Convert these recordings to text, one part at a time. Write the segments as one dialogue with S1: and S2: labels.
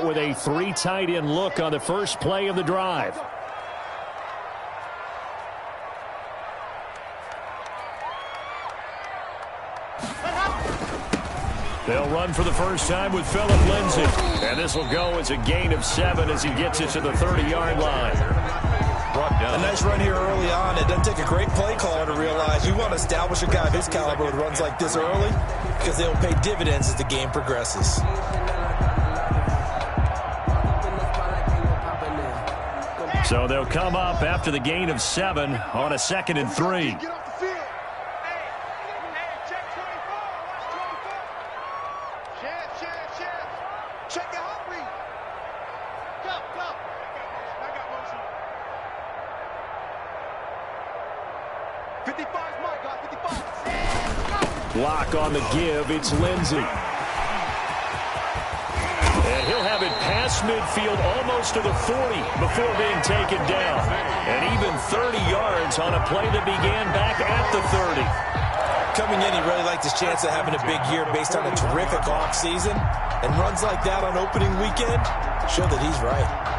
S1: with a 3 tight end look on the first play of the drive. They'll run for the first time with Phillip Lindsay. And this will go as a gain of 7 as he gets it to the 30-yard line.
S2: A nice run here early on. It doesn't take a great play caller to realize you want to establish a guy of his caliber with runs like this early because they'll pay dividends as the game progresses.
S1: So they'll come up after the gain of 7 on a 2nd and 3. Block on the give. It's Lindsay. And he'll have it past midfield almost to the 40 before being taken down. And even 30 yards on a play that began back at the 30.
S2: Coming in, he really liked his chance of having a big year based on a terrific offseason. And runs like that on opening weekend show that he's right.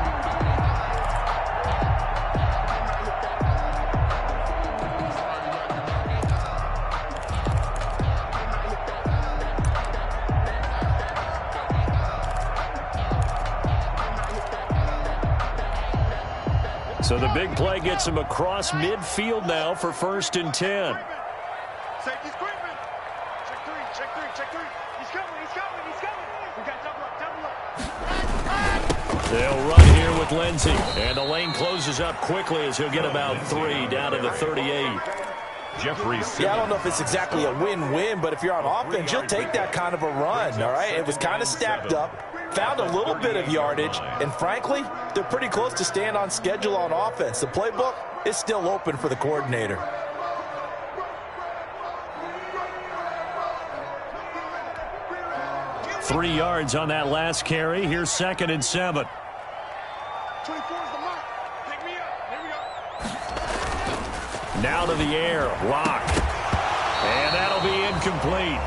S1: So the big play gets him across midfield now for 1st and 10.
S3: Safety's creeping. Check 3, check 3, check 3. He's coming, he's coming, he's coming. We got double up.
S1: They'll run here with Lindsay. And the lane closes up quickly as he'll get about 3 down to the 38.
S2: Yeah, I don't know if it's exactly a win-win, but if you're on offense, you'll take that kind of a run, all right? It was kind of stacked up, found a little bit of yardage, and frankly, they're pretty close to staying on schedule on offense. The playbook is still open for the coordinator.
S1: Three yards on that last carry. Here's 2nd and 7.
S3: 24 is the mark. Pick me up. Here we go.
S1: Now to the air. Lock. And that'll be incomplete.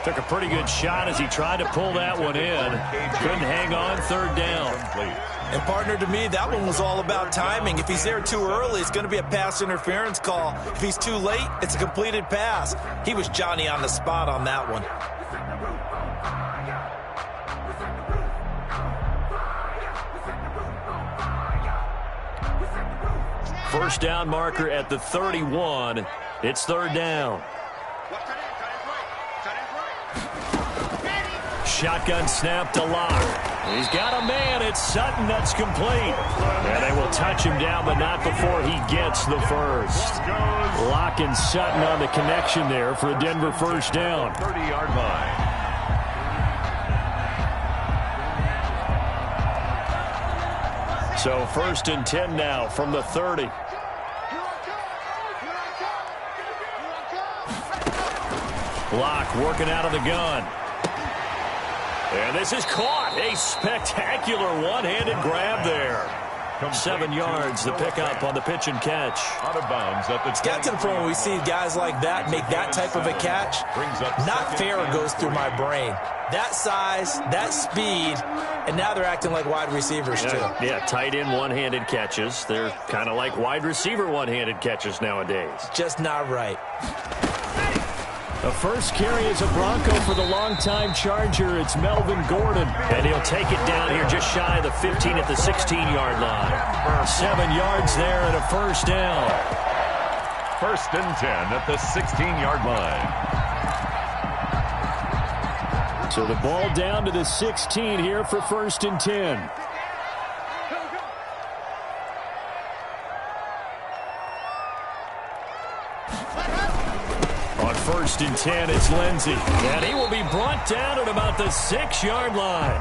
S1: Took a pretty good shot as he tried to pull that one in. Couldn't hang on. 3rd down.
S2: And partner, to me, that one was all about timing. If he's there too early, it's going to be a pass interference call. If he's too late, it's a completed pass. He was Johnny on the spot on that one.
S1: First down marker at the 31. It's 3rd down. Shotgun snap to Lock. He's got a man. It's Sutton. That's complete. And they will touch him down, but not before he gets the first. Lock and Sutton on the connection there for a Denver first down.
S4: 30-yard line.
S1: So 1st and 10 now from the 30. Lock working out of the gun. And this is caught. A spectacular one-handed grab there. 7 yards, the pickup on the pitch and catch.
S4: Out of bounds at the
S2: It's got to the point where we see guys like that make that type of a catch. Not fair goes through my brain. That size, that speed, and now they're acting like wide receivers too.
S1: Yeah, tight end one-handed catches. They're kind of like wide receiver one-handed catches nowadays.
S2: Just not right.
S1: The first carry is a Bronco for the longtime Charger. It's Melvin Gordon. And he'll take it down here just shy of the 15 at the 16-yard line. 7 yards there and a first down.
S4: 1st and 10 at the 16-yard line.
S1: So the ball down to the 16 here for 1st and 10. On 1st and 10, it's Lindsay. And he will be brought down at about the 6-yard line.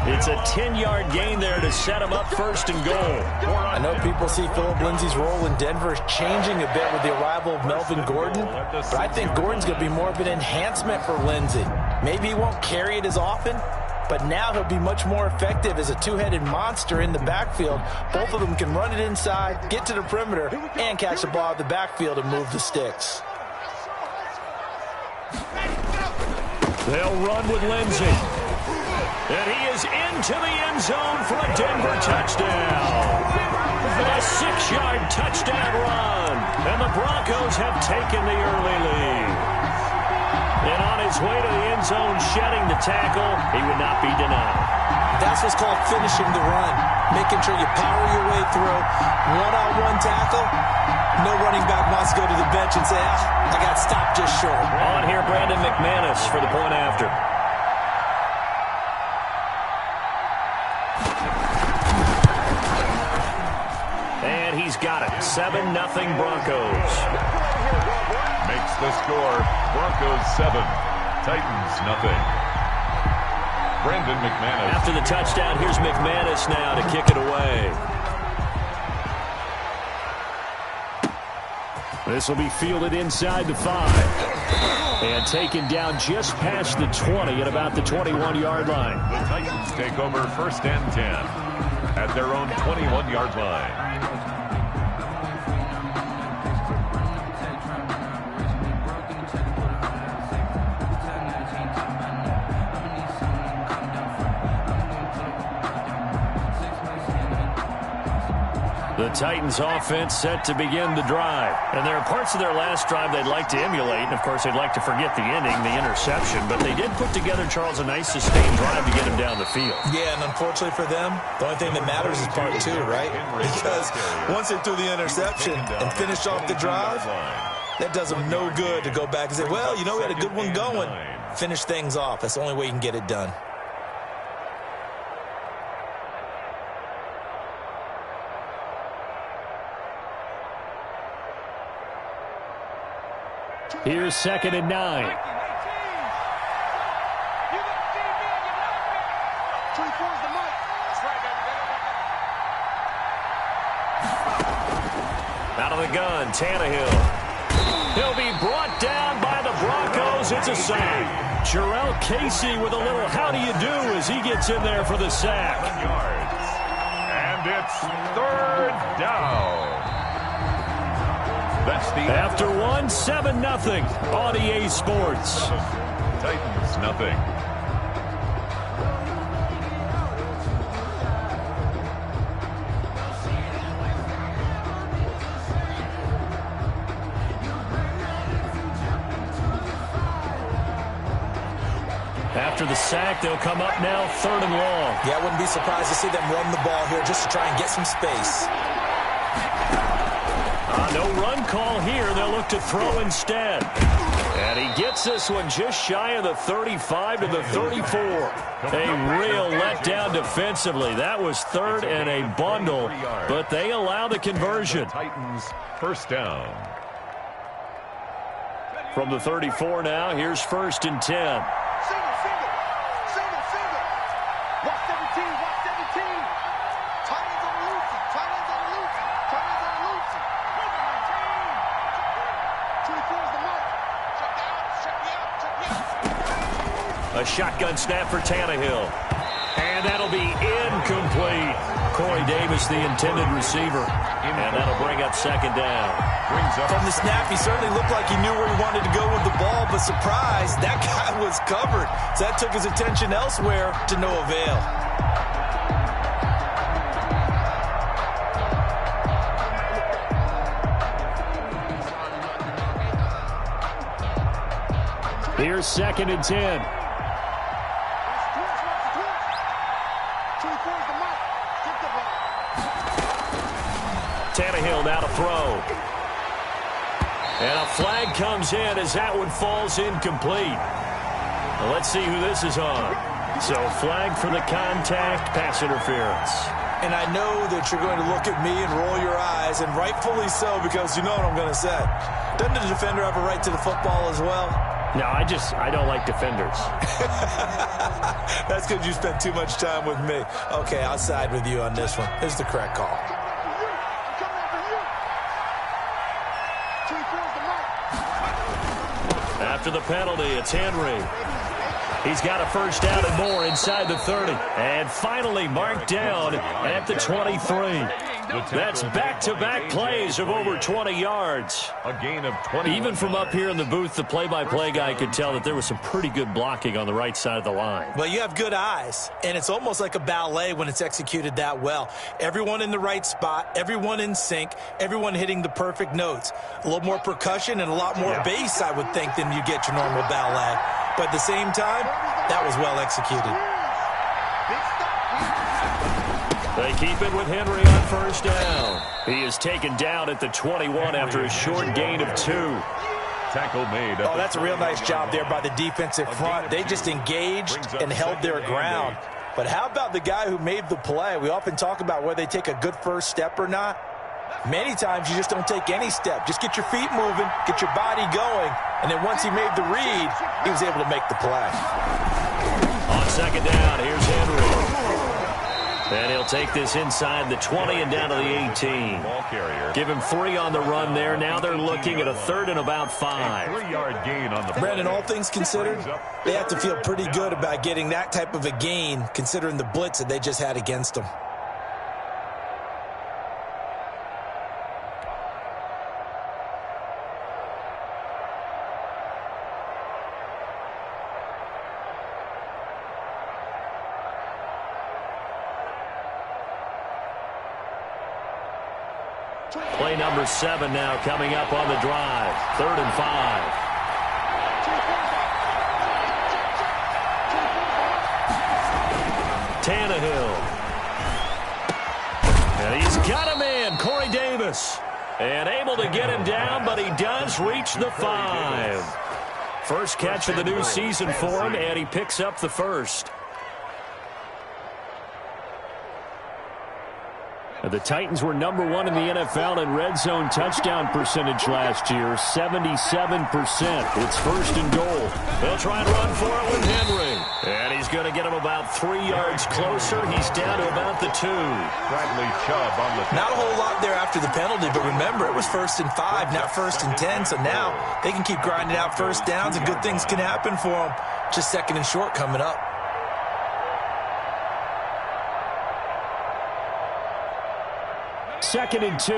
S1: It's a 10-yard gain there to set him up 1st and goal.
S2: I know people see Phillip Lindsay's role in Denver changing a bit with the arrival of Melvin Gordon, but I think Gordon's going to be more of an enhancement for Lindsay. Maybe he won't carry it as often, but now he'll be much more effective as a two-headed monster in the backfield. Both of them can run it inside, get to the perimeter, and catch the ball out of the backfield and move the sticks.
S1: They'll run with Lindsay. And he is into the end zone for a Denver touchdown. A 6-yard touchdown run. And the Broncos have taken the early lead. And on his way to the end zone, shedding the tackle, he would not be denied.
S2: That's what's called finishing the run. Making sure you power your way through. One-on-one tackle. No running back wants to go to the bench and say, I got stopped just short.
S1: On here, Brandon McManus for the point after. And he's got it. 7-0 Broncos.
S4: Makes the score. Broncos 7. Titans nothing. Brandon McManus.
S1: After the touchdown, here's McManus now to kick it away. This will be fielded inside the 5. And taken down just past the 20 at about the 21-yard line.
S4: The Titans take over 1st and 10 at their own 21-yard line.
S1: The Titans offense set to begin the drive. And there are parts of their last drive they'd like to emulate. And, of course, they'd like to forget the ending, the interception. But they did put together, Charles, a nice sustained drive to get him down the field.
S2: Yeah, and unfortunately for them, the only thing that matters is part 2, right? Because once they threw the interception and finished off the drive, that does them no good to go back and say, well, you know, we had a good one going. Finish things off. That's the only way you can get it done.
S1: Here's 2nd and 9. Out of the gun, Tannehill. He'll be brought down by the Broncos. It's a sack. Jarrell Casey with a little how do you do as he gets in there for the sack.
S4: And it's 3rd down. That's the
S1: After 1, 7-0 on EA Sports.
S4: Titans nothing.
S1: After the sack, they'll come up now 3rd and long.
S2: Yeah, I wouldn't be surprised to see them run the ball here just to try and get some space.
S1: No run call here. They'll look to throw instead. And he gets this one just shy of the 35 to the 34. A real letdown defensively. That was 3rd and a bundle, but they allow the conversion.
S4: Titans 1st down.
S1: From the 34 now, here's 1st and 10. A shotgun snap for Tannehill. And that'll be incomplete. Corey Davis, the intended receiver. And that'll bring up 2nd down.
S2: From the snap, he certainly looked like he knew where he wanted to go with the ball, but surprise, that guy was covered. So that took his attention elsewhere to no avail.
S1: Here's 2nd and 10. Tannehill now to throw. And a flag comes in as that one falls incomplete. Well, let's see who this is on. So flag for the contact, pass interference.
S2: And I know that you're going to look at me and roll your eyes, and rightfully so, because you know what I'm going to say. Doesn't the defender have a right to the football as well?
S1: No, I don't like defenders.
S2: That's because you spent too much time with me. Okay, I'll side with you on this one. This is the correct call.
S1: After the penalty, it's Henry. He's got a first down and more inside the 30. And finally marked down at the 23. That's back-to-back plays of over 20 yards.
S4: A gain of 20.
S1: Even from up here in the booth, the play-by-play guy could tell that there was some pretty good blocking on the right side of the line.
S2: Well, you have good eyes, and it's almost like a ballet when it's executed that well. Everyone in the right spot, everyone in sync, everyone hitting the perfect notes. A little more percussion and a lot more bass, I would think, than you get your normal ballet. But at the same time, that was well executed.
S1: They keep it with Henry on first down. He is taken down at the 21 after a short gain of 2.
S4: Tackle made.
S2: Oh, that's a real nice job there by the defensive front. They just engaged and held their ground. But how about the guy who made the play? We often talk about whether they take a good first step or not. Many times you just don't take any step. Just get your feet moving, get your body going, and then once he made the read, he was able to make the play.
S1: On second down, here's Henry. And he'll take this inside the 20 and down to the 18.
S4: Ball carrier.
S1: Give him 3 on the run there. Now they're looking at a 3rd and about 5.
S4: 3-yard gain on the play.
S2: Brandon, all things considered, they have to feel pretty good about getting that type of a gain, considering the blitz that they just had against them.
S1: Play number 7 now coming up on the drive. 3rd and 5. Tannehill. And he's got a man, Corey Davis. And able to get him down, but he does reach the 5. First catch of the new season for him, and he picks up the first. The Titans were number 1 in the NFL in red zone touchdown percentage last year, 77%. It's 1st and goal. They'll try and run for it with Henry. And he's going to get him about 3 yards closer. He's down to about the 2.
S4: Bradley Chubb on the...
S2: Not a whole lot there after the penalty, but remember, it was 1st and 5, not 1st and 10. So now they can keep grinding out first downs, and good things can happen for them. Just 2nd and short coming up.
S1: 2nd and 2.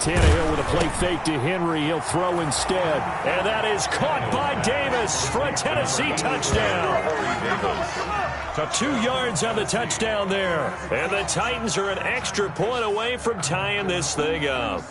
S1: Tannehill with a play fake to Henry. He'll throw instead. And that is caught by Davis for a Tennessee touchdown. 2 yards on the touchdown there. And the Titans are an extra point away from tying this thing up.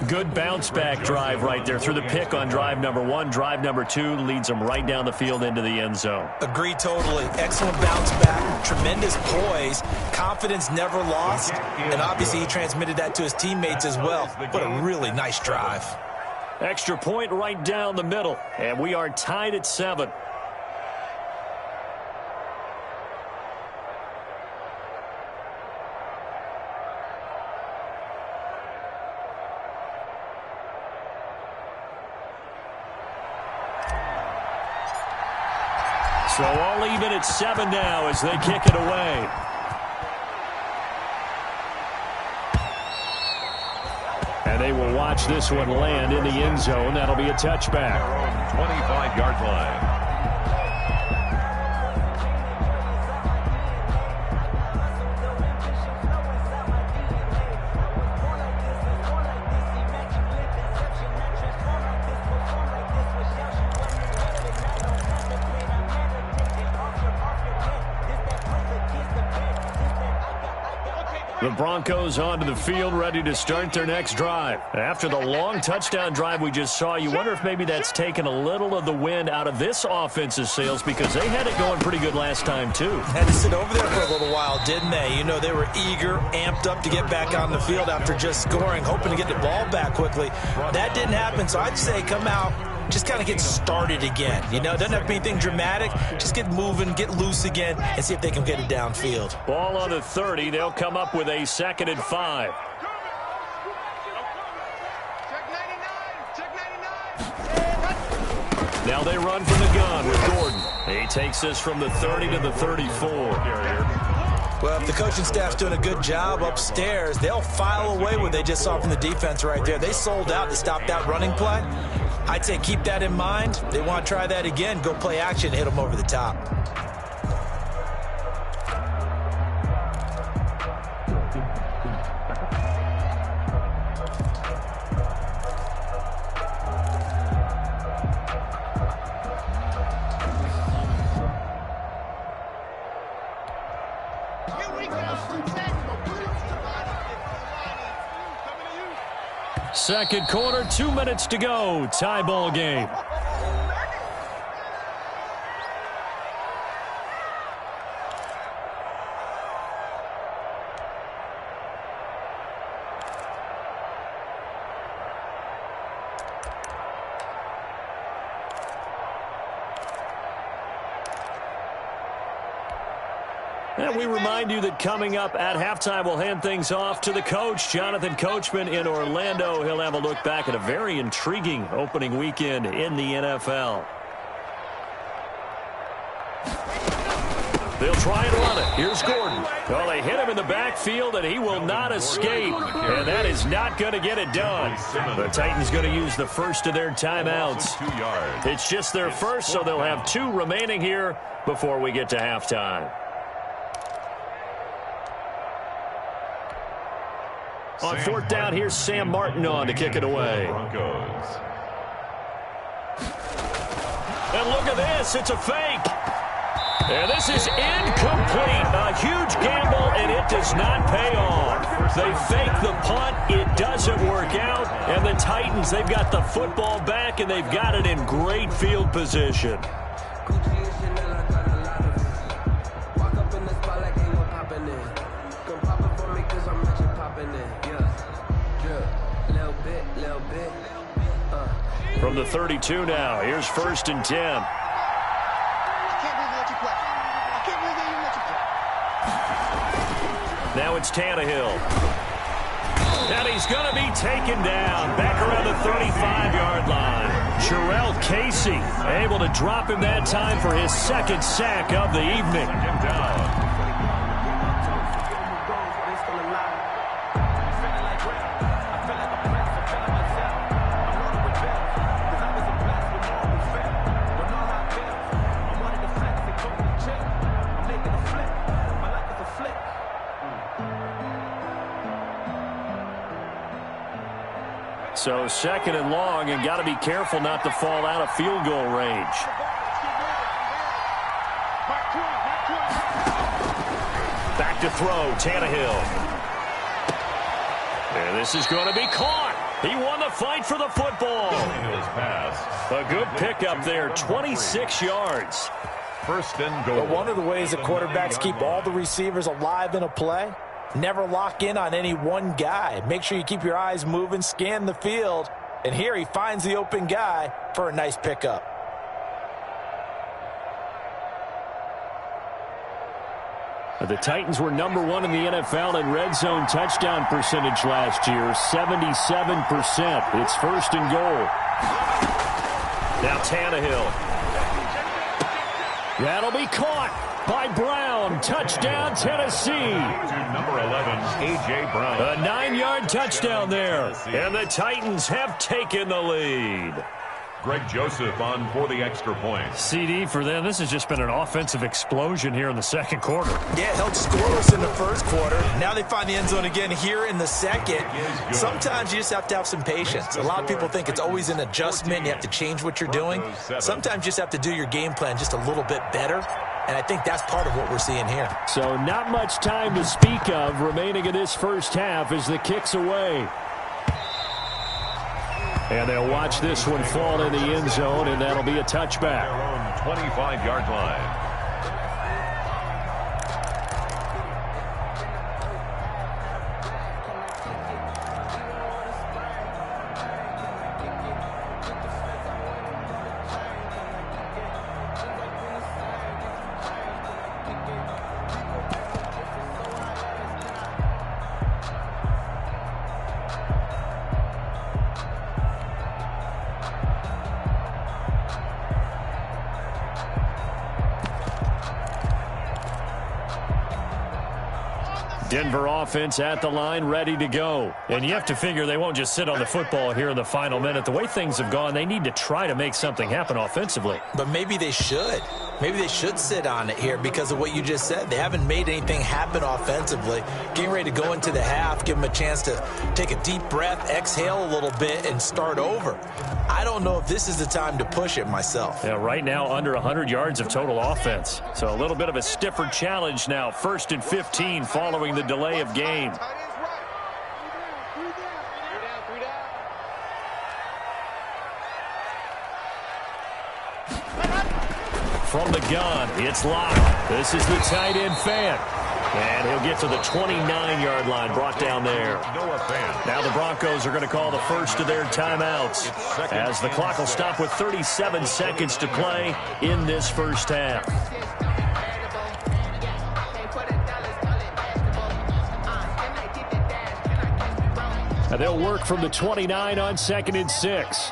S1: Good bounce-back drive right there through the pick on drive number 1. Drive number 2 leads them right down the field into the end zone.
S2: Agree totally. Excellent bounce back, tremendous poise, confidence never lost, and obviously he transmitted that to his teammates as well. What a really nice drive.
S1: Extra point right down the middle, and we are tied at 7. So all even at 7 now as they kick it away. And they will watch this one land in the end zone. That'll be a touchback.
S4: 25-yard line.
S1: The Broncos onto the field, ready to start their next drive. After the long touchdown drive we just saw, you wonder if maybe that's taken a little of the wind out of this offense's sails, because they had it going pretty good last time, too.
S2: Had to sit over there for a little while, didn't they? You know, they were eager, amped up to get back on the field after just scoring, hoping to get the ball back quickly. That didn't happen, so I'd say come out, just kind of get started again. You know, doesn't have to be anything dramatic. Just get moving, get loose again, and see if they can get it downfield.
S1: Ball on the 30. They'll come up with a 2nd and 5. Now they run from the gun with Gordon. He takes this from the 30 to the 34.
S2: Well, if the coaching staff's doing a good job upstairs, they'll file away what they just saw from the defense right there. They sold out to stop that running play. I'd say keep that in mind. They want to try that again. Go play action, hit them over the top.
S1: Second quarter, 2 minutes to go. Tie ball game. And we remind you that coming up at halftime, we'll hand things off to the coach, Jonathan Coachman in Orlando. He'll have a look back at a very intriguing opening weekend in the NFL. They'll try and run it. Here's Gordon. Well, they hit him in the backfield, and he will not escape. And that is not going to get it done. The Titans going to use the first of their timeouts. It's just their first, so they'll have 2 remaining here before we get to halftime. On fourth down, here's Sam Martin on to kick it away. And look at this. It's a fake. And this is incomplete. A huge gamble, and it does not pay off. They fake the punt. It doesn't work out. And the Titans, they've got the football back, and they've got it in great field position. From the 32 now, here's 1st and 10.
S3: I can't believe they let you play. I can't believe they even let you play.
S1: Now it's Tannehill. And he's going to be taken down back around the 35-yard line. Jarrell Casey able to drop him that time for his 2nd sack of the evening. So 2nd and long, and got to be careful not to fall out of field goal range. Back to throw, Tannehill. And this is going to be caught. He won the fight for the football. A good pickup there, 26 yards.
S4: 1st and goal.
S2: But one of the ways that quarterbacks keep all the receivers alive in a play, never lock in on any one guy. Make sure you keep your eyes moving, scan the field. And here he finds the open guy for a nice pickup.
S1: The Titans were number 1 in the NFL in red zone touchdown percentage last year, 77%. It's 1st and goal. Now Tannehill. That'll be caught by Brown. Touchdown, Tennessee.
S4: Number 11, A.J. Brown.
S1: A 9-yard touchdown there. And the Titans have taken the lead.
S4: Greg Joseph on for the extra point.
S1: CD for them. This has just been an offensive explosion here in the 2nd quarter.
S2: Yeah, held scoreless in the 1st quarter. Now they find the end zone again here in the 2nd. Sometimes you just have to have some patience. A lot of people think it's always an adjustment. You have to change what you're doing. Sometimes you just have to do your game plan just a little bit better. And I think that's part of what we're seeing here.
S1: So not much time to speak of remaining in this 1st half as the kick's away. And they'll watch this one fall in the end zone, and that'll be a touchback.
S4: Their own 25-yard line.
S1: Denver offense at the line, ready to go. And you have to figure they won't just sit on the football here in the final minute. The way things have gone, they need to try to make something happen offensively.
S2: But maybe they should. Maybe they should sit on it here because of what you just said. They haven't made anything happen offensively. Getting ready to go into the half, give them a chance to take a deep breath, exhale a little bit, and start over. I don't know if this is the time to push it myself.
S1: Yeah, right now under 100 yards of total offense. So a little bit of a stiffer challenge now. 1st and 15 following the delay of game. From the gun, it's locked. This is the tight end Fan. And he'll get to the 29-yard line, brought down there. Now the Broncos are going to call the first of their timeouts as the clock will stop with 37 seconds to play in this first half. Now they'll work from the 29 on 2nd and 6.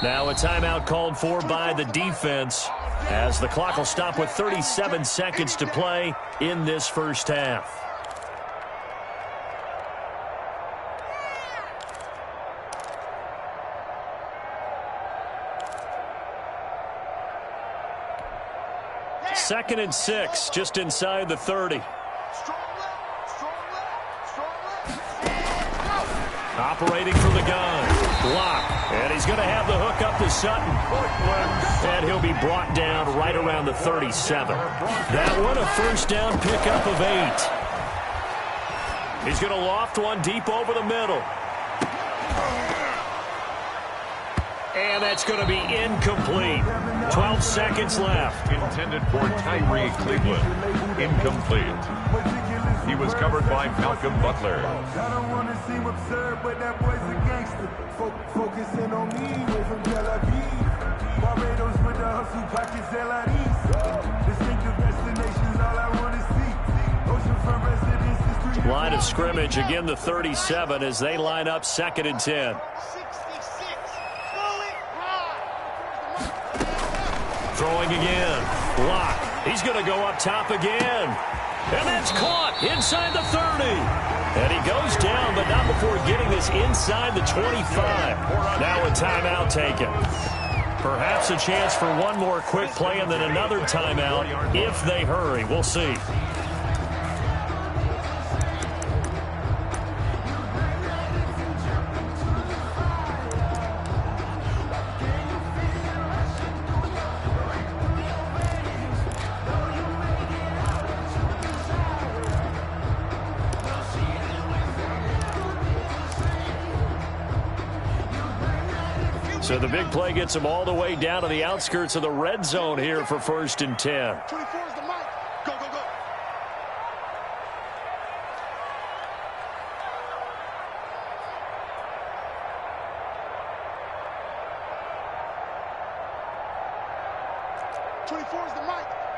S1: Now a timeout called for by the defense as the clock will stop with 37 seconds to play in this first half. Second and 6, just inside the 30. Operating from the gun. Block. And he's going to have the hook up to Sutton. And he'll be brought down right around the 37. That one a first down pickup of 8. He's going to loft one deep over the middle. And that's going to be incomplete. 12 seconds left.
S4: Intended for Tyree Cleveland. Incomplete. He was covered by Malcolm Butler.
S5: I don't want to seem absurd, but that boy's a gangster. Focusing on me, way from Tel Aviv. Barbados with the hustle, pockets LIDs. Distinctive destinations, all I want to see. Oceanfront residences.
S1: Line of scrimmage, again the 37 as they line up 2nd and 10. Throwing again. Block. He's going to go up top again. And that's caught inside the 30. And he goes down, but not before getting this inside the 25. Now a timeout taken. Perhaps a chance for one more quick play and then another timeout if they hurry. We'll see. So the big play gets him all the way down to the outskirts of the red zone here for 1st and 10.
S3: 24 is the mic.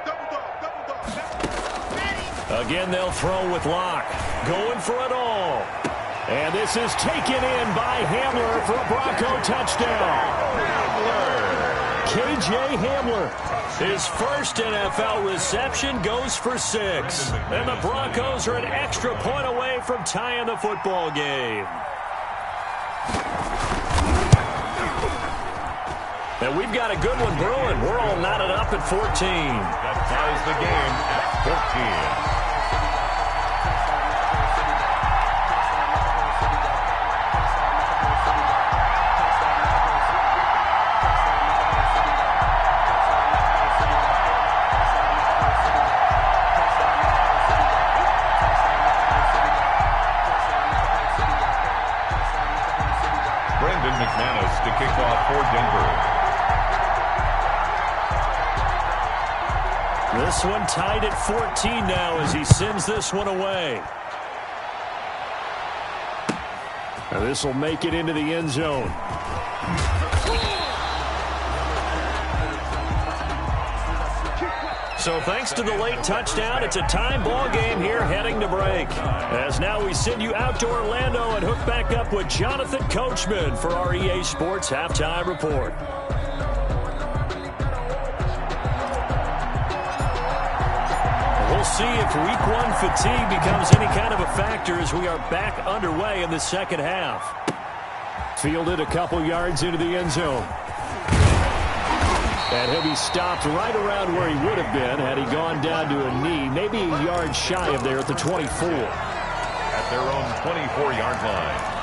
S3: Go, go, go.
S1: Again, they'll throw with Locke. Going for it all. And this is taken in by Hamler for a Bronco touchdown. KJ Hamler. His first NFL reception goes for 6. And the Broncos are an extra point away from tying the football game. And we've got a good one brewing. We're all knotted up at 14.
S4: That ties the game at 14. To kick off for Denver.
S1: This one tied at 14 now as he sends this one away. Now this will make it into the end zone. So thanks to the late touchdown, it's a time ball game here heading to break. As now we send you out to Orlando and hook back up with Jonathan Coachman for our EA Sports Halftime Report. We'll see if week one fatigue becomes any kind of a factor as we are back underway in the second half. Fielded a couple yards into the end zone. And he'll be stopped right around where he would have been had he gone down to a knee, maybe a yard shy of there at the 24.
S4: At their own 24-yard line.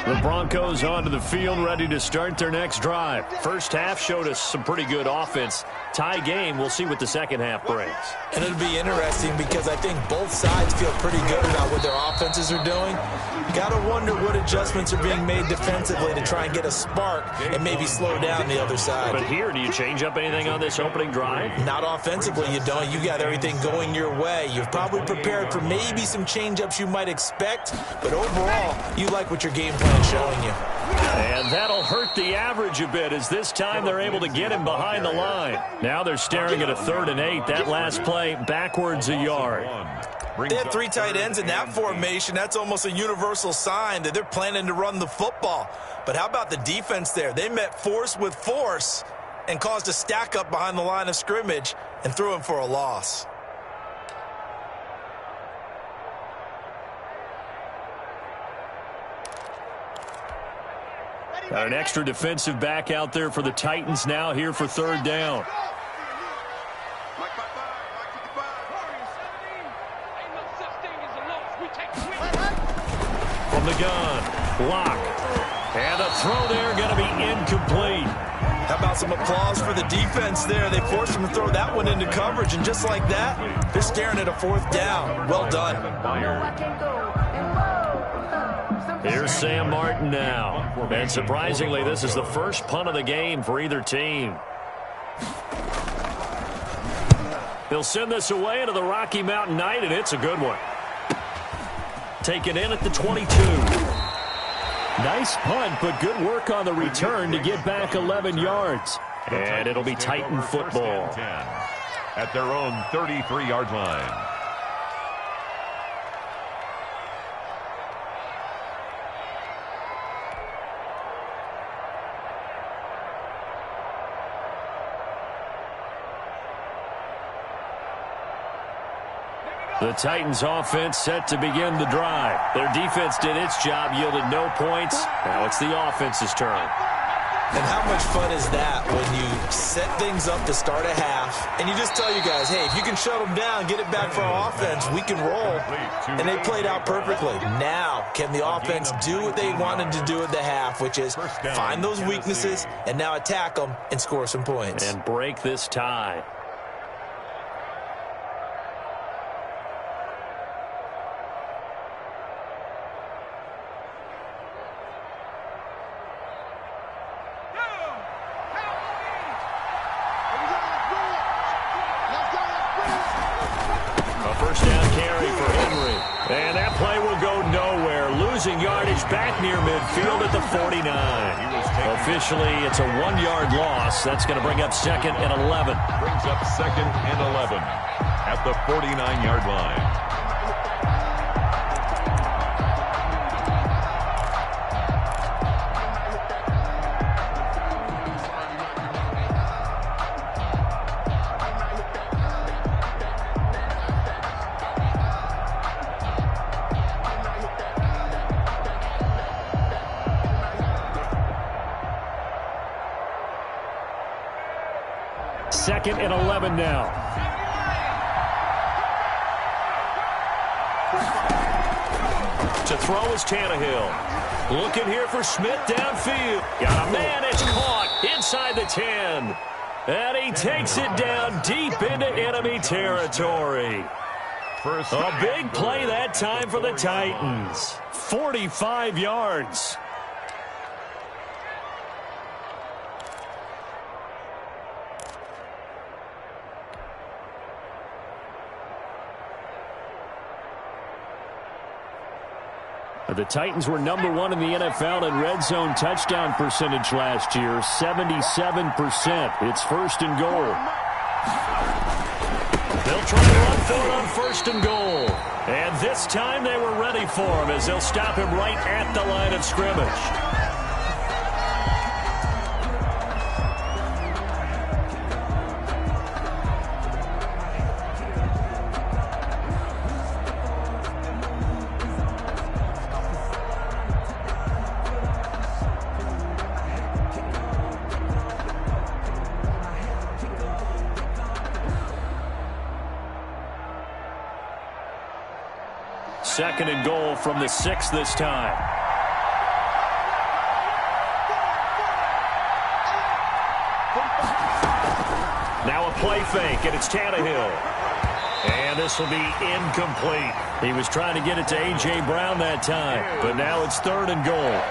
S1: The Broncos onto the field, ready to start their next drive. First half showed us some pretty good offense. Tie game, we'll see what the second half brings.
S2: And it'll be interesting because I think both sides feel pretty good about what their offenses are doing. You got to wonder what adjustments are being made defensively to try and get a spark and maybe slow down the other side.
S1: But here, do you change up anything on this opening drive?
S2: Not offensively, you don't. You got everything going your way. You've probably prepared for maybe some change-ups you might expect, but overall, you like what your game plan is showing you.
S1: And that'll hurt the average a bit as this time they're able to get him behind the line. Now they're staring at a 3rd and 8. That last play backwards a yard.
S2: They had 3 tight ends in that formation. That's almost a universal sign that they're planning to run the football. But how about the defense there? They met force with force and caused a stack up behind the line of scrimmage and threw him for a loss.
S1: Got an extra defensive back out there for the Titans now here for 3rd down. From the gun, block. And the throw there going to be incomplete.
S2: How about some applause for the defense there? They forced him to throw that one into coverage, and just like that, they're staring at a 4th down. Well done.
S1: Here's Sam Martin now. And surprisingly, this is the first punt of the game for either team. They'll send this away into the Rocky Mountain night, and it's a good one. Taken in at the 22. Nice punt, but good work on the return to get back 11 yards. And it'll be Titan football.
S4: At their own 33-yard line.
S1: The Titans offense set to begin the drive. Their defense did its job, yielded no points. Now it's the offense's turn.
S2: And how much fun is that when you set things up to start a half and you just tell you guys, hey, if you can shut them down, get it back for our offense, we can roll. And they played out perfectly. Now, can the offense do what they wanted to do at the half, which is find those weaknesses and now attack them and score some points.
S1: And break this tie.
S2: Yardage back near midfield at the 49. Officially, it's a 1-yard loss. That's going to bring up 2nd and 11.
S4: Brings up 2nd and 11 at the 49-yard line.
S2: Second and 11 now. To throw is Tannehill. Looking here for Smith downfield. Got a man. It's caught inside the 10. And he takes it down deep into enemy territory. A big play that time for the Titans. 45 yards.
S1: The Titans were #1 in the NFL in red zone touchdown percentage last year, 77%. It's 1st and goal. They'll try to run for it on 1st and goal. And this time they were ready for him as they'll stop him right at the line of scrimmage. Second and goal from the 6 this time. Now a play fake, and it's Tannehill. And this will be incomplete. He was trying to get it to A.J. Brown that time, but now it's 3rd and goal.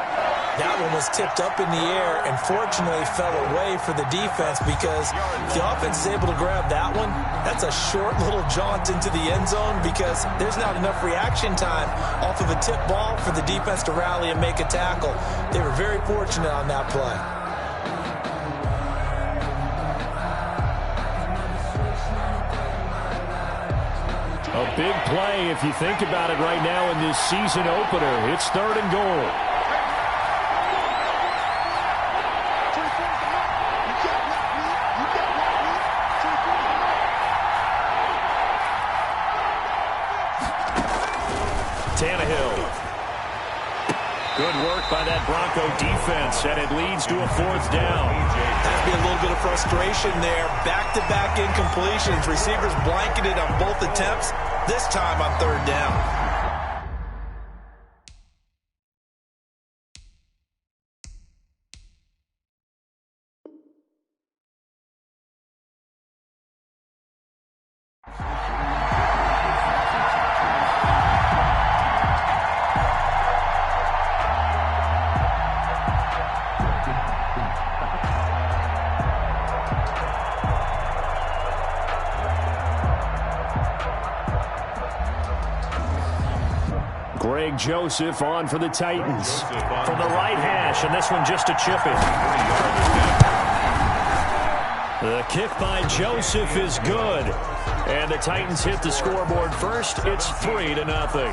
S2: That one was tipped up in the air and fortunately fell away for the defense, because if the offense is able to grab that one, that's a short little jaunt into the end zone because there's not enough reaction time off of a tip ball for the defense to rally and make a tackle. They were very fortunate on that play.
S1: A big play if you think about it right now in this season opener. It's 3rd and goal. Tannehill. Good work by that Bronco defense, and it leads to a 4th down.
S2: Has to be a little bit of frustration there. Back-to-back incompletions. Receivers blanketed on both attempts, this time on 3rd down.
S1: Greg Joseph on for the Titans. From the right hash, and this one just a chip in. The kick by Joseph is good. And the Titans hit the scoreboard first. It's 3-0.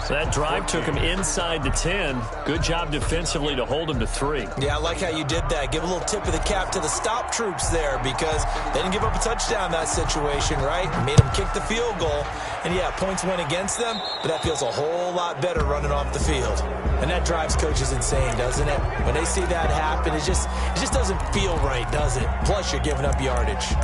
S1: That drive took him inside the 10. Good job defensively to hold him to 3.
S2: Yeah, I like how you did that. Give a little tip of the cap to the stop troops there, because they didn't give up a touchdown in that situation, right? Made them kick the field goal. And yeah, points went against them, but that feels a whole lot better running off the field. And that drives coaches insane, doesn't it? When they see that happen, it just doesn't feel right, does it? Plus, you're giving up yardage.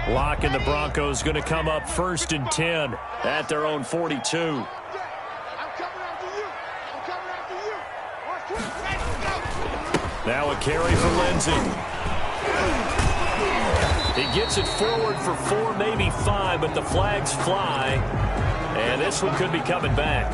S1: Lock and the Broncos going to come up 1st and 10 at their own 42. Now a carry for Lindsey. He gets it forward for 4, maybe 5, but the flags fly. And this one could be coming back.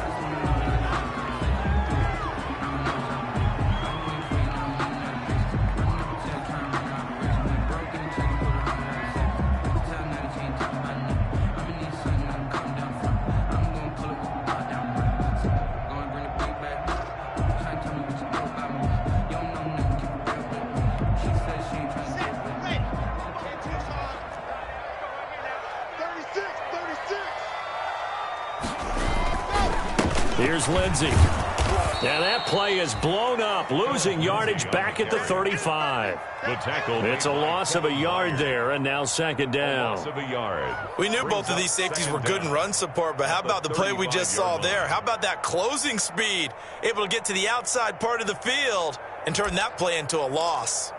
S1: Here's Lindsey. And that play is blown up, losing yardage back at the 35.
S4: The tackle.
S1: It's a loss of a yard there, and now 2nd down.
S4: Loss of a yard.
S2: We knew both of these safeties were good in run support, but how about the play we just saw there? How about that closing speed? Able to get to the outside part of the field and turn that play into a loss.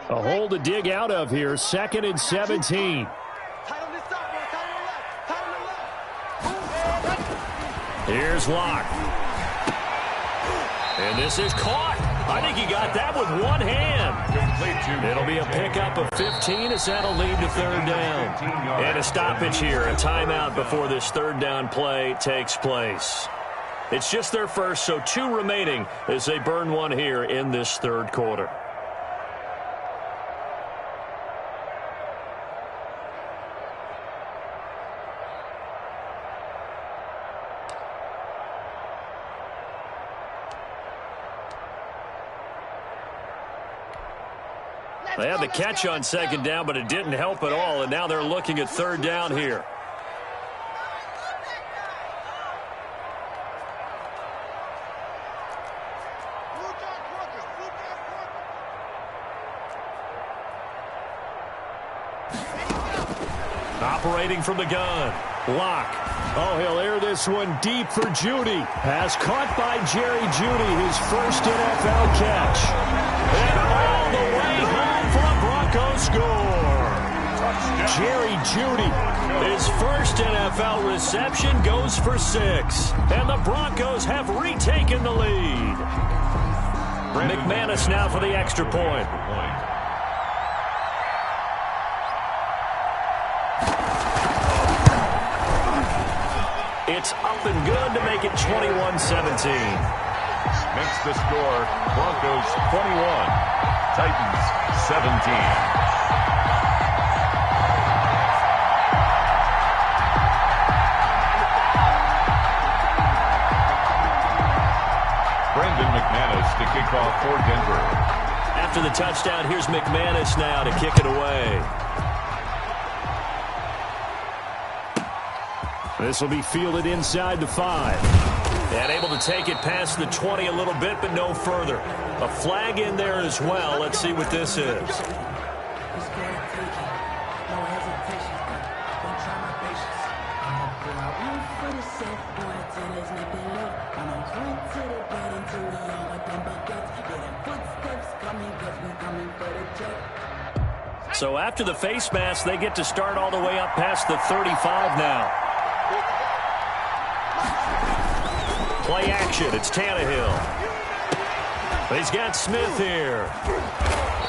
S1: A hole to dig out of here. 2nd and 17. Here's Locke. And this is caught. I think he got that with one hand. It'll be a pickup of 15 as that'll lead to third down. And a stoppage here, a timeout before this third down play takes place. It's just their first, so 2 remaining as they burn one here in this third quarter. They had the catch on second down, but it didn't help at all, and now they're looking at third down here. Operating from the gun. Locke. Oh, he'll air this one deep for Judy. Pass caught by Jerry Judy, his first NFL catch. And all the way home for a Broncos score. Jerry Judy, his first NFL reception goes for 6. And the Broncos have retaken the lead. McManus now for the extra point. It's up and good to make it 21-17.
S4: Makes the score Broncos 21, Titans 17. Brendan McManus to kick off for Denver.
S1: After the touchdown, here's McManus now to kick it away. This will be fielded inside the 5. And able to take it past the 20 a little bit, but no further. A flag in there as well. Let's see what this is. So after the face mask, they get to start all the way up past the 35 now. Play action. It's Tannehill. He's got Smith here.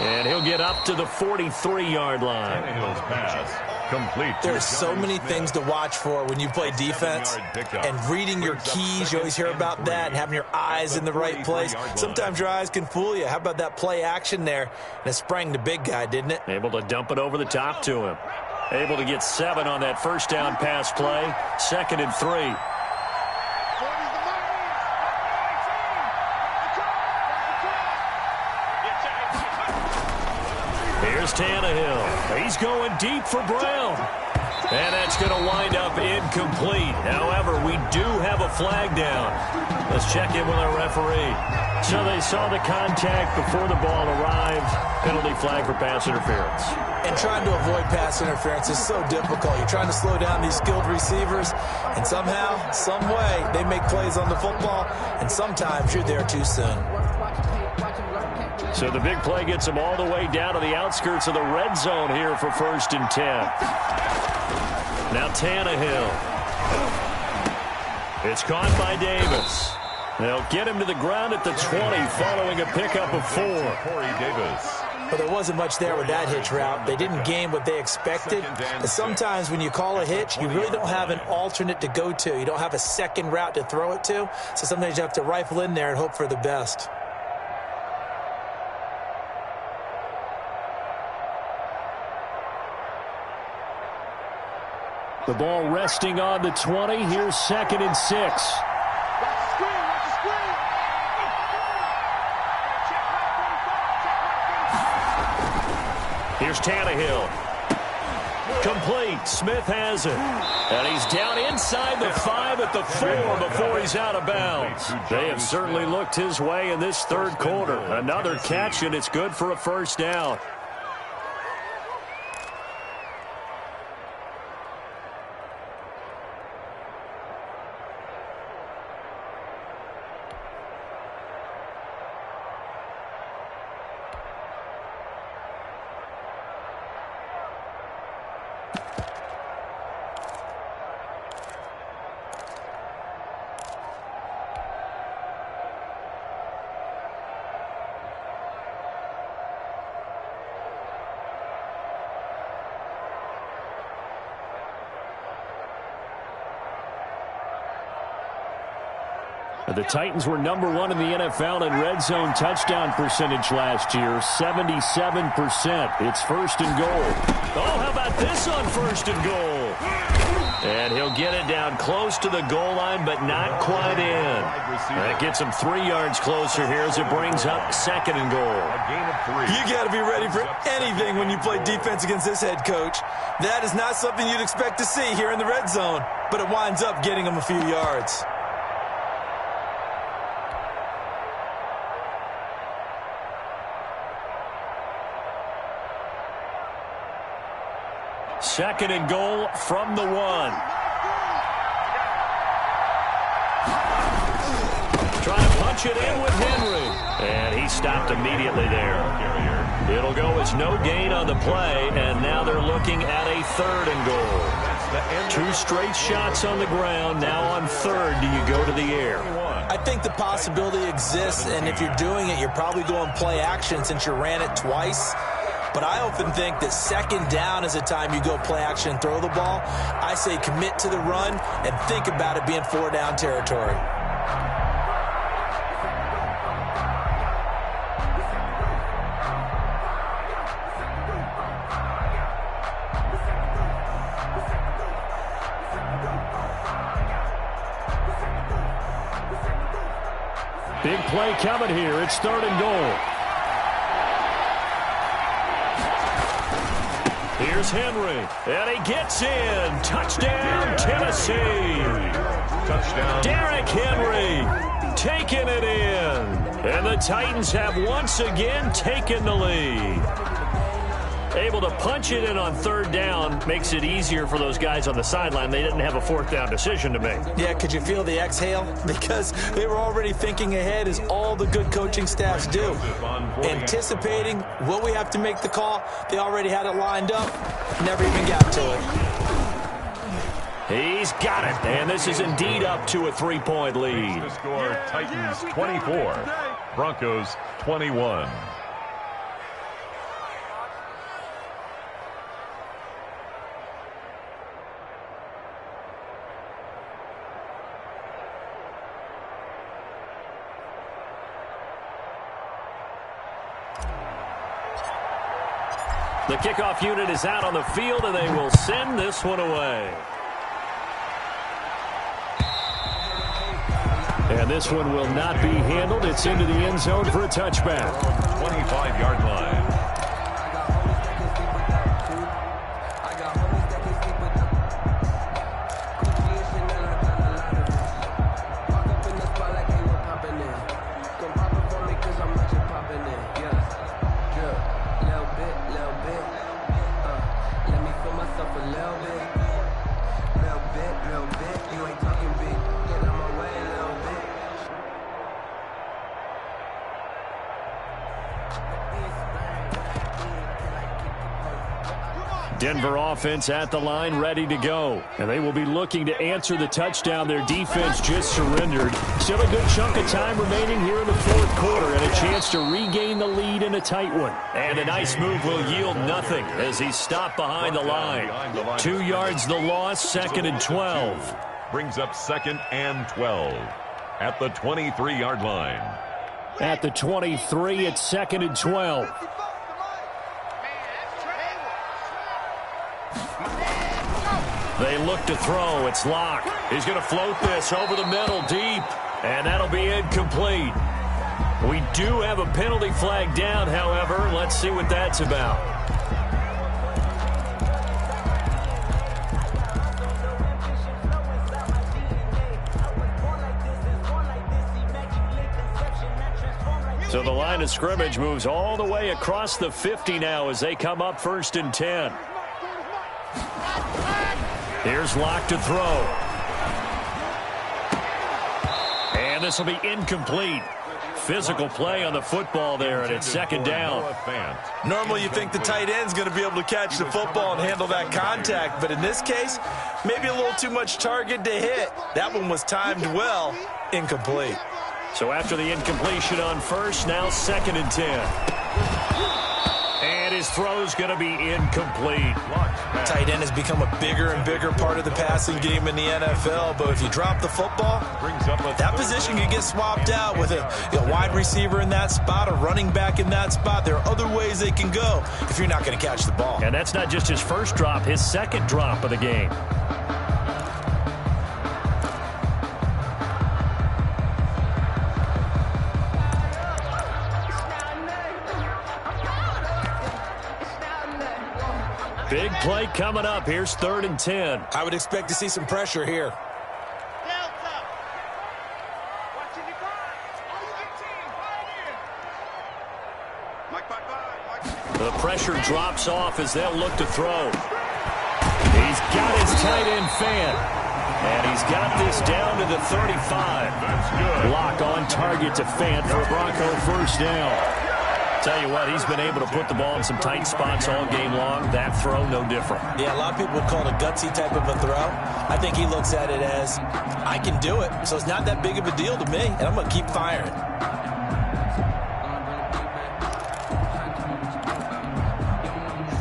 S1: And he'll get up to the 43-yard line.
S4: Tannehill's pass complete.
S2: There's so many things to watch for when you play defense. And reading your keys, you always hear about that, and having your eyes in the right place. Sometimes your eyes can fool you. How about that play action there? And it sprang the big guy, didn't it?
S1: Able to dump it over the top to him. Able to get 7 on that first down pass play. 2nd and 3. Here's Tannehill. He's going deep for Brown. And that's going to wind up incomplete. However, we do have a flag down. Let's check in with our referee. So they saw the contact before the ball arrived. Penalty flag for pass interference.
S2: And trying to avoid pass interference is so difficult. You're trying to slow down these skilled receivers, and somehow, some way, they make plays on the football, and sometimes you're there too soon.
S1: So the big play gets them all the way down to the outskirts of the red zone here for 1st and 10. Now Tannehill. It's caught by Davis. They'll get him to the ground at the 20 following a pickup of 4.
S4: Corey Davis.
S2: But there wasn't much there with that hitch route. They didn't gain what they expected. But sometimes when you call a hitch, you really don't have an alternate to go to. You don't have a second route to throw it to. So sometimes you have to rifle in there and hope for the best.
S1: The ball resting on the 20. Here's 2nd and 6. Here's Tannehill. Complete. Smith has it. And he's down inside the 5 at the 4 before he's out of bounds. They have certainly looked his way in this third quarter. Another catch, and it's good for a first down. The Titans were #1 in the NFL in red zone touchdown percentage last year, 77%. It's 1st and goal. Oh, how about this on 1st and goal? And he'll get it down close to the goal line, but not quite in. That gets him 3 yards closer here as it brings up 2nd and goal.
S2: You got to be ready for anything when you play defense against this head coach. That is not something you'd expect to see here in the red zone, but it winds up getting him a few yards.
S1: Second and goal from the 1. Trying to punch it in with Henry. And he stopped immediately there. It'll go as no gain on the play, and now they're looking at a 3rd and goal. 2 straight shots on the ground. Now on 3rd, do you go to the air?
S2: I think the possibility exists, and if you're doing it, you're probably going play action since you ran it twice. But I often think that 2nd down is a time you go play action and throw the ball. I say commit to the run and think about it being 4 down territory.
S1: Big play coming here. It's 3rd and goal. Here's Henry, and he gets in. Touchdown, Tennessee.
S4: Touchdown.
S1: Derrick Henry taking it in. And the Titans have once again taken the lead. Able to punch it in on 3rd down makes it easier for those guys on the sideline. They didn't have a 4th down decision to make.
S2: Yeah, could you feel the exhale? Because they were already thinking ahead, as all the good coaching staffs do. Anticipating what we have to make the call. They already had it lined up. Never even got to it.
S1: He's got it. And this is indeed up to a 3-point lead.
S4: The score, Titans 24, Broncos 21.
S1: The kickoff unit is out on the field, and they will send this one away. And this one will not be handled. It's into the end zone for a touchback.
S4: 25-yard line.
S1: Denver offense at the line, ready to go. And they will be looking to answer the touchdown their defense just surrendered. Still a good chunk of time remaining here in the 4th quarter, and a chance to regain the lead in a tight one. And a nice move will yield nothing as he's stopped behind the line. 2 yards the loss, 2nd and 12.
S4: Brings up 2nd and 12 at the 23-yard line.
S1: At the 23, it's 2nd and 12. They look to throw. It's Locke. He's going to float this over the middle deep, and that'll be incomplete. We do have a penalty flag down, however. Let's see what that's about. So the line of scrimmage moves all the way across the 50 now as they come up 1st and 10. Here's Locke to throw. And this will be incomplete. Physical play on the football there, and it's 2nd down.
S2: Normally you think the tight end's going to be able to catch the football and handle that contact, but in this case, maybe a little too much target to hit. That one was timed well. Incomplete.
S1: So after the incompletion on 1st, now 2nd and 10. And his throw's going to be incomplete.
S2: Tight end has become a bigger and bigger part of the passing game in the NFL, but if you drop the football, that position can get swapped out with a wide receiver in that spot, a running back in that spot. There are other ways they can go if you're not going to catch the ball.
S1: And that's not just his first drop, his second drop of the game. Big play coming up. Here's 3rd and 10.
S2: I would expect to see some pressure here.
S3: Delta. Watching the guard. All you get team. Mike, bye.
S1: The pressure drops off as they'll look to throw. He's got his tight end fan. And he's got this down to the 35.
S4: That's good.
S1: Lock on target to Fant for a Bronco first down. Tell you what, he's been able to put the ball in some tight spots all game long. That throw, no different.
S2: Yeah, a lot of people would call it a gutsy type of a throw. I think he looks at it as, I can do it, so it's not that big of a deal to me, and I'm going to keep firing.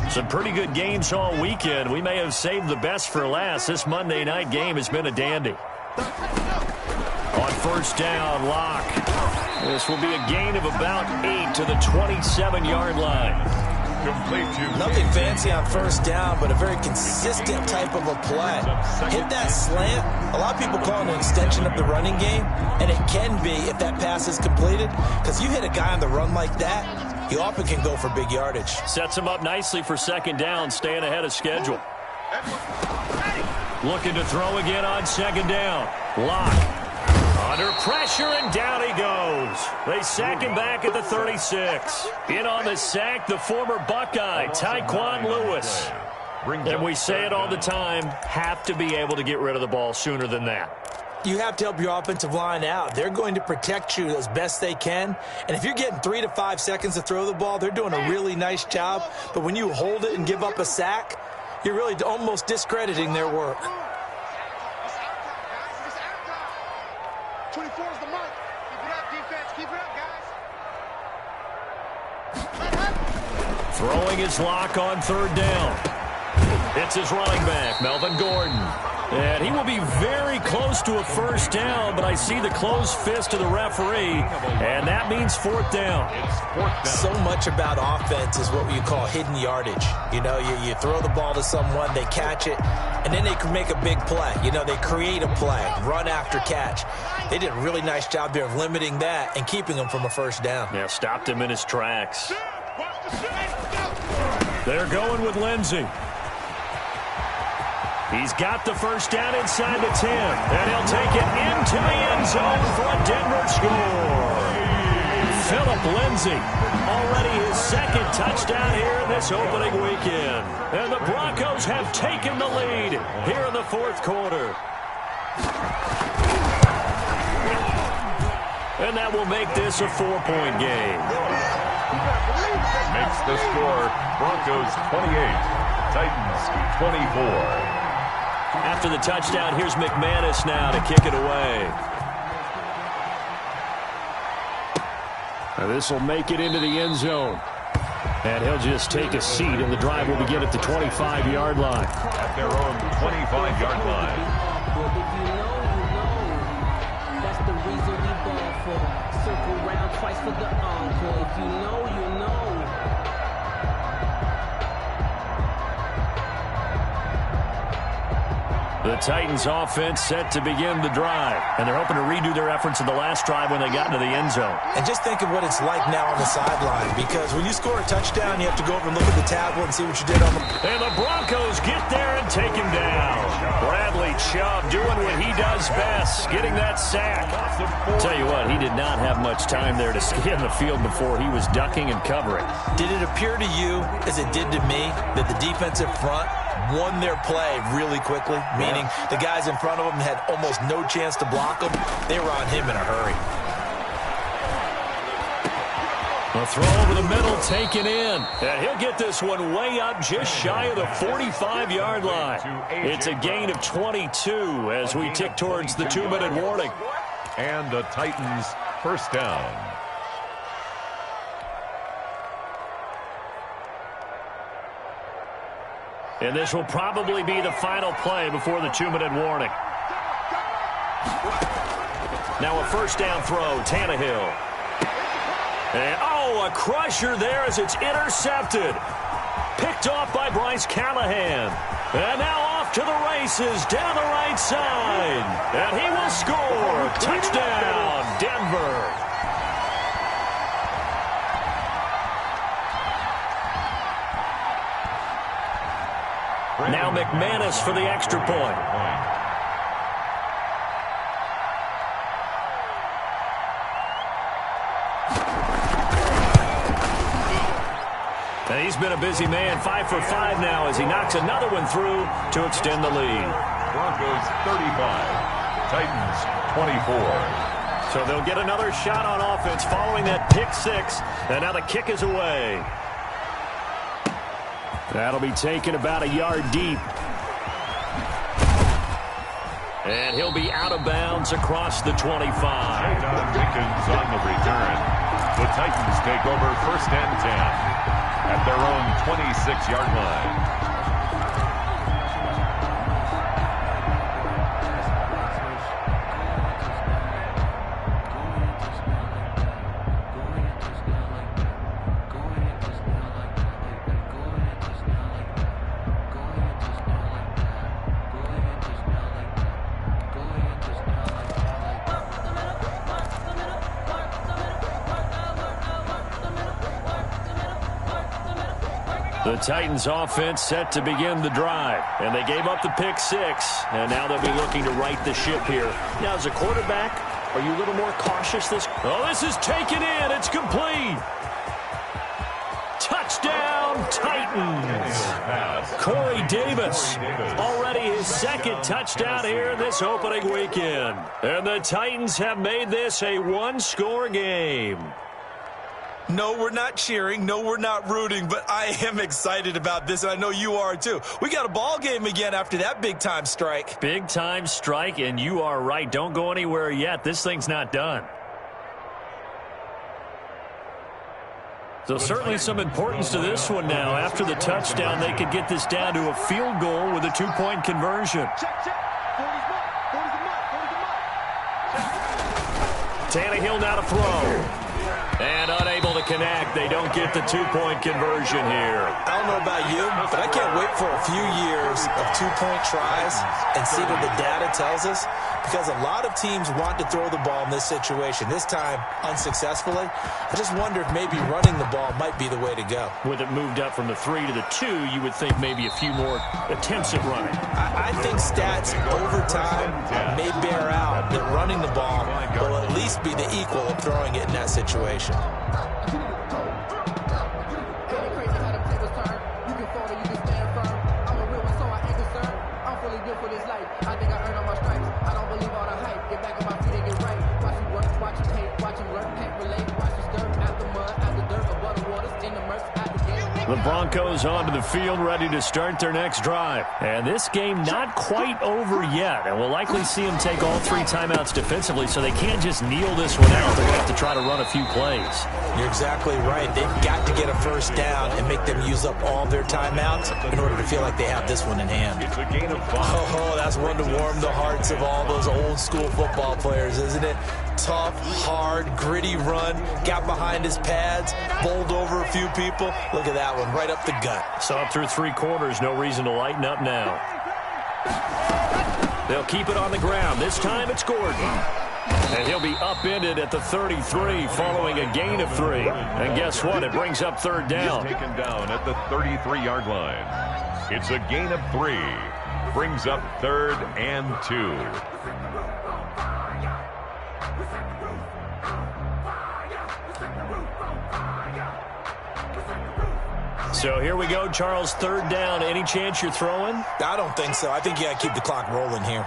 S1: Some pretty good games all weekend. We may have saved the best for last. This Monday night game has been a dandy. On first down, Lock. This will be a gain of about 8 to the 27-yard line.
S4: Complete to
S2: Nothing fancy on first down, but a very consistent type of a play. Hit that slant. A lot of people call it an extension of the running game, and it can be if that pass is completed, because you hit a guy on the run like that, you often can go for big yardage.
S1: Sets him up nicely for second down, staying ahead of schedule. Looking to throw again on second down. Lock. Under pressure, and down he goes. They sack him back at the 36. In on the sack, the former Buckeye, Tyquan Lewis. And we say it all the time, have to be able to get rid of the ball sooner than that.
S2: You have to help your offensive line out. They're going to protect you as best they can. And if you're getting 3 to 5 seconds to throw the ball, they're doing a really nice job. But when you hold it and give up a sack, you're really almost discrediting their work.
S3: 24 is the mark. Keep it up, defense. Keep it up, guys.
S1: Throwing his Lock on third down. It's his running back, Melvin Gordon. And he will be very close to a first down, but I see the closed fist of the referee, and that means fourth down.
S2: So much about offense is what you call hidden yardage. You know, you throw the ball to someone, they catch it, and then they can make a big play. You know, they create a play, run after catch. They did a really nice job there of limiting that and keeping him from a first down.
S1: Yeah, stopped him in his tracks. They're going with Lindsey. He's got the first down inside the 10, and he'll take it into the end zone for a Denver score. Phillip Lindsay, already his second touchdown here in this opening weekend. And the Broncos have taken the lead here in the fourth quarter. And that will make this a 4-point game.
S4: makes the score Broncos 28, Titans 24.
S1: After the touchdown, here's McManus now to kick it away. This will make it into the end zone. And he'll just take a seat, and the drive will begin at the 25-yard line.
S4: At their own 25-yard line.
S6: If you know, that's the reason we ball for. Circle round twice for the encore. If you know, you know.
S1: The Titans offense set to begin the drive, and they're hoping to redo their efforts in the last drive when they got into the end zone.
S2: And just think of what it's like now on the sideline, because when you score a touchdown, you have to go over and look at the tablet and see what you did on the...
S1: And the Broncos get there and take him down. Bradley Chubb doing what he does best, getting that sack. Tell you what, he did not have much time there to stay in the field before he was ducking and covering.
S2: Did it appear to you, as it did to me, that the defensive front won their play really quickly, meaning the guys in front of them had almost no chance to block them? They were on him in a hurry.
S1: A throw over the middle, taken in. And he'll get this one way up just shy of the 45-yard line. It's a gain of 22 as we tick towards the 2-minute warning.
S4: And the Titans first down.
S1: And this will probably be the final play before the 2-minute warning. Now a first down throw, Tannehill. And, oh, a crusher there as it's intercepted. Picked off by Bryce Callahan. And now off to the races down the right side. And he will score. Touchdown, Denver. Now McManus for the extra point. And he's been a busy man, 5 for 5 now as he knocks another one through to extend the lead.
S4: Broncos 35, Titans 24.
S1: So they'll get another shot on offense following that pick 6, and now the kick is away. That'll be taken about a yard deep. And he'll be out of bounds across the 25.
S4: Jenkins on the return. The Titans take over 1st and 10 at their own 26-yard line.
S1: The Titans offense set to begin the drive, and they gave up the pick 6, and now they'll be looking to right the ship here. Now, as a quarterback, are you a little more cautious this? Oh, this is taken in. It's complete. Touchdown, Titans. Corey Davis, already his 2nd touchdown here in this opening weekend. And the Titans have made this a one-score game.
S2: No, we're not cheering. No, we're not rooting, but I am excited about this, and I know you are too. We got a ball game again after that big-time strike.
S1: Big-time strike, and you are right. Don't go anywhere yet. This thing's not done. So certainly some importance to this one now. After the touchdown, they could get this down to a field goal with a 2-point conversion. Tannehill now to throw. And unable to connect. They don't get the 2-point conversion here.
S2: I don't know about you, but I can't wait for a few years of 2-point tries and see what the data tells us, because a lot of teams want to throw the ball in this situation. This time, unsuccessfully. I just wonder if maybe running the ball might be the way to go.
S1: With it moved up from the 3 to the 2, you would think maybe a few more attempts at running.
S2: I think stats over time may bear out that running the ball will at least be the equal of throwing it in that situation.
S1: The Broncos onto the field, ready to start their next drive. And this game not quite over yet. And we'll likely see them take all 3 timeouts defensively, so they can't just kneel this one out. They're going to have to try to run a few plays.
S2: You're exactly right. They've got to get a first down and make them use up all their timeouts in order to feel like they have this one in hand.
S4: It's a gain of 5.
S2: Oh, that's one to warm the hearts of all those old school football players, isn't it? Tough, hard, gritty run. Got behind his pads, bowled over a few people. Look at that one, right up the gut.
S1: So up through 3 quarters, no reason to lighten up now. They'll keep it on the ground. This time it's Gordon. And he'll be upended at the 33 following a gain of 3. And guess what? It brings up 3rd down.
S4: He's taken down at the 33-yard line. It's a gain of 3. Brings up 3rd and 2.
S1: So here we go, Charles, 3rd down. Any chance you're throwing?
S2: I don't think so. I think you got to keep the clock rolling here.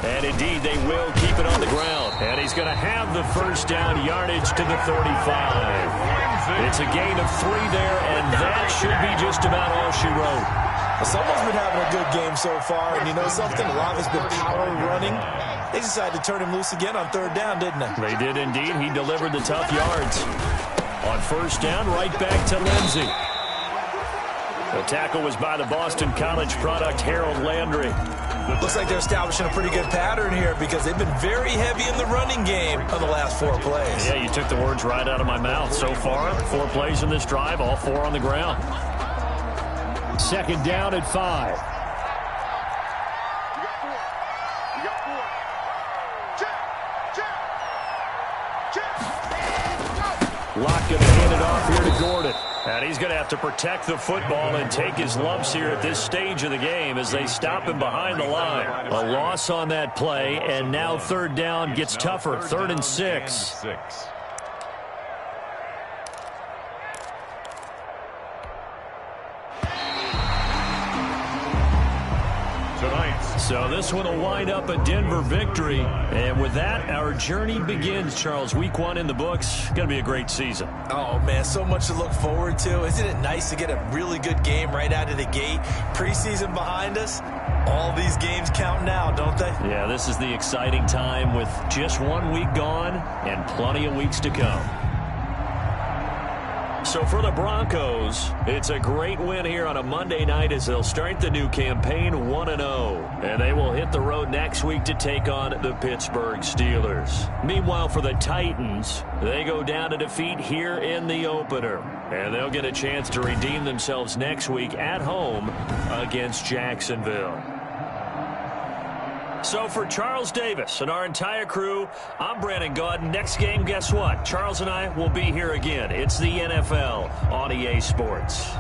S1: And indeed, they will keep it on the ground. And he's going to have the first down, yardage to the 35. It's a gain of 3 there, and that should be just about all she wrote.
S2: Someone's been having a good game so far, and you know something? A lot has been power running. They decided to turn him loose again on 3rd down, didn't they?
S1: They did indeed. He delivered the tough yards. On 1st down, right back to Lindsey. The tackle was by the Boston College product, Harold Landry.
S2: Looks like they're establishing a pretty good pattern here because they've been very heavy in the running game on the last 4 plays.
S1: Yeah, you took the words right out of my mouth. So far, 4 plays in this drive, all 4 on the ground. 2nd down at 5.
S3: You got 4. Check.
S1: Locke going to hand it off here to Gordon. And he's going to have to protect the football and take his lumps here at this stage of the game as they stop him behind the line. A loss on that play, and now 3rd down gets tougher. 3rd and 6. So this one will wind up a Denver victory. And with that, our journey begins, Charles. Week 1 in the books. Going to be a great season.
S2: Oh, man, so much to look forward to. Isn't it nice to get a really good game right out of the gate? Preseason behind us. All these games count now, don't they?
S1: Yeah, this is the exciting time with just 1 week gone and plenty of weeks to come. So for the Broncos, it's a great win here on a Monday night as they'll start the new campaign 1-0. And they will hit the road next week to take on the Pittsburgh Steelers. Meanwhile, for the Titans, they go down to defeat here in the opener. And they'll get a chance to redeem themselves next week at home against Jacksonville. So for Charles Davis and our entire crew, I'm Brandon Gaudin. Next game, guess what? Charles and I will be here again. It's the NFL on EA Sports.